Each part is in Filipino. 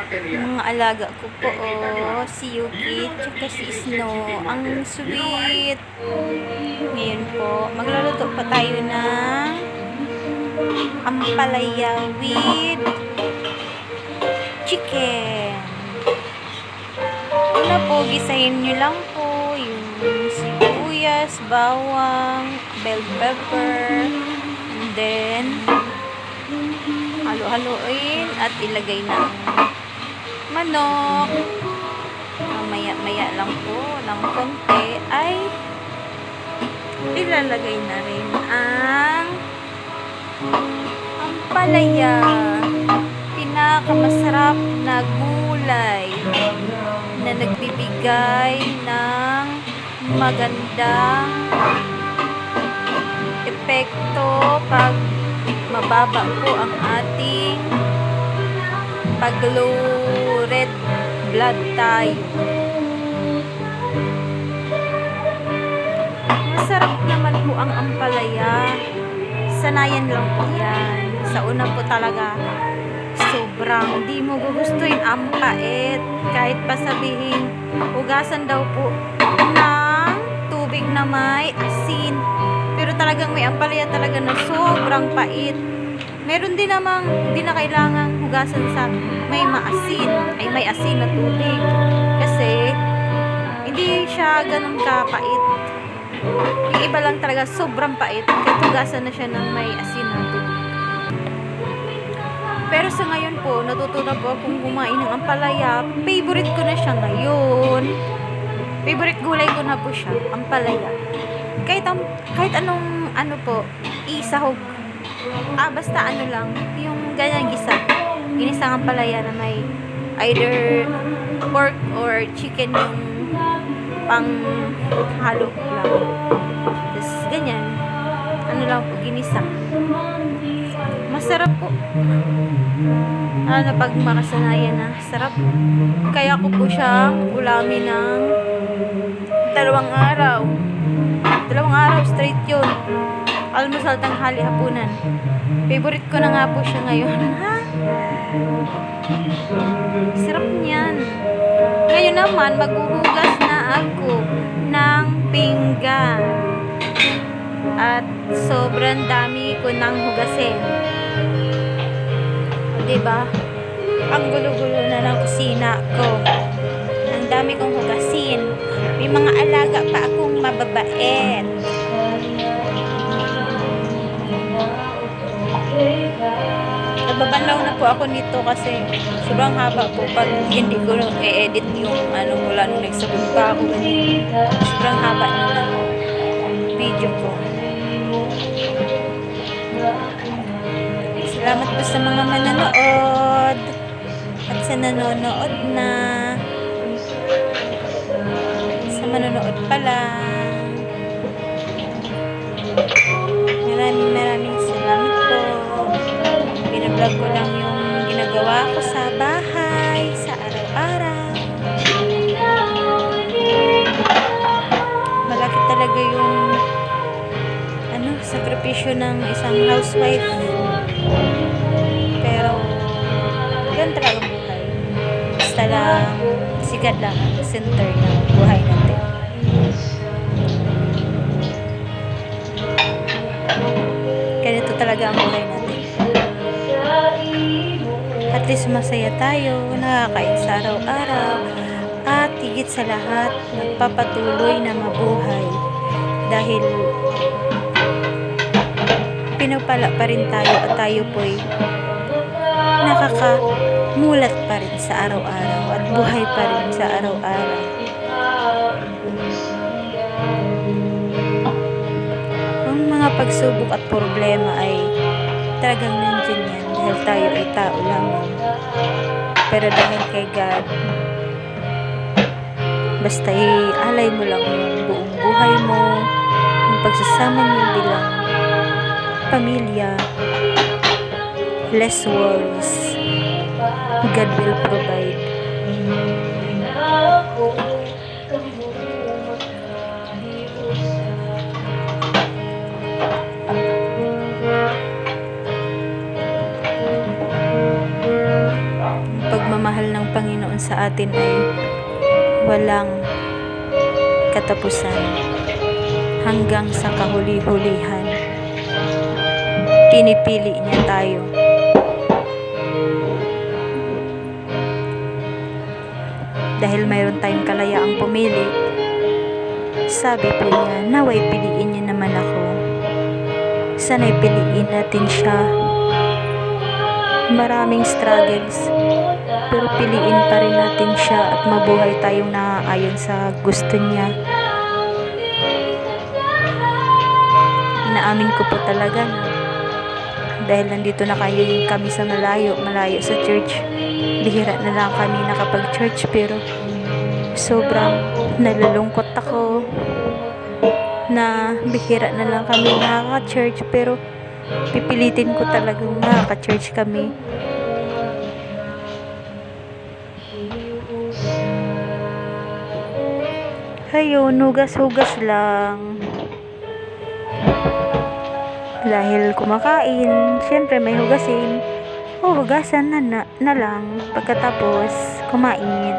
Mga alaga ko po, oh, si Yuki, tsaka si Snow. Ang sweet. Ngayon po, magluluto pa tayo ng ampalaya with chicken. Una po, gisahin nyo lang po yung sibuyas, bawang, bell pepper, and then halo-haloin at ilagay na manok. Maya-maya lang po ng konti ay ilalagay na rin ang ampalaya, pinakamasarap na gulay na nagbibigay ng magandang epekto pag mababa po ang ating pag-low red blood tayo. Masarap naman po ang ampalaya. Sanayan lang po yan. Sa una po talaga, sobrang di mo gugustuhin ang pait. Kahit pa sabihin, ugasan daw po ng tubig na may asin. Pero talagang may ampalaya talaga na sobrang pait. Meron din namang hindi na kailangang hugasan sa may maasin, ay may asin na tubig. Kasi hindi siya ganun kapait. Yung iba lang talaga sobrang pait. Kaya hugasan na siya ng may asin na tubig. Pero sa ngayon po, natuto na po akong kumain ng ampalaya. Favorite ko na siya ngayon. Favorite gulay ko na po siya, ampalaya. Kahit anong ano po, isahog. Basta ano lang, yung ganyan gisa. Ginisang ampalaya na may either pork or chicken yung pang halo lang. Tapos ganyan. Ano lang po, ginisa. Masarap po. Na pag makasanayan na, sarap. Kaya ko po siya ulamin ng 2 araw. 2 araw straight yun. Almusal, tanghali, hapunan. Favorite ko na nga po siya ngayon. Ha? Sarap niyan. Ngayon naman, maghuhugas na ako ng pinggan. At sobrang dami ko nang hugasin. Diba? Ang gulo-gulo na ng kusina ko. Ang dami kong hugasin. May mga alaga pa akong mababait. Nagbabanlaw na po ako nito kasi sobrang haba po pag hindi ko i-edit yung ano mula nung nagsabon pa ako. Sobrang haba na ng video ko. Salamat po sa mga manonood at sa nanonood na, sa manonood pa lang. Maraming salamat po. Binablog ko lang yung ginagawa ko sa bahay, sa araw-araw. Malaki talaga yung sakripisyo ng isang housewife. Pero yan talagang buhay. Basta lang sikat lang ang center ng buhay natin. Ganito talaga ang buhay natin. At least masaya tayo, nakakain sa araw-araw, at higit sa lahat nagpapatuloy na mabuhay dahil pinupala pa rin tayo at tayo po'y nakakamulat pa rin sa araw-araw at buhay pa rin sa araw-araw. Ang mga pagsubok at problema ay talagang nandiyan yan dahil tayo ay tao lamang. Pero dahil kay God, basta alay mo lang yung buong buhay mo, yung pagsasama niyo bilang pamilya, less worries. God will provide. pagmamahal ng Panginoon sa atin ay walang katapusan. Hanggang sa kahuli-hulihan, pinipili niya tayo. Dahil mayroon tayong kalayaang pumili, sabi po niya, naway piliin niyo naman ako. Sana'y piliin natin siya. Maraming struggles, pero piliin pa rin natin siya at mabuhay tayong naaayon sa gusto niya. Inaamin ko po talaga na dahil nandito na kami sa malayo sa church, bihira na lang kami nakapag-church, pero sobrang nalulungkot ako na bihira na lang kami nakaka-church, pero pipilitin ko talagang nakaka-church kami. Ayun, hugas-hugas lang. Dahil kumakain, syempre may hugasin. Hugasan na lang pagkatapos kumain.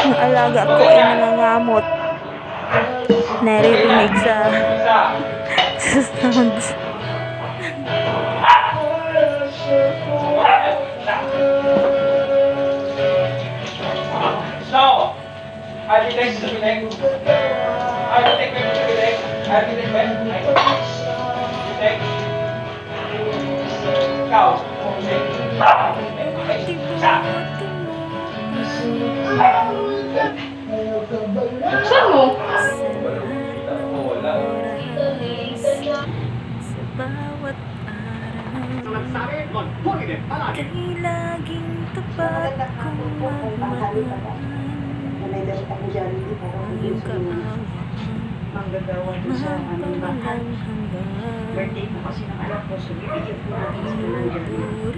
Ang alaga ko ay nangangamot. Naririnig sa sounds. No! Architect sa bileg. Architect ba sa bileg? Architect ba? Architect. Ikaw. Saan mo? Sa bawat araw, kay laging tapat kong magmahal. Ang kaawaan, Manggagawa doon sa aming bahay. mapapalang hanggang Birthday po kasi ng anak ko, so bibigyan po natin sila ng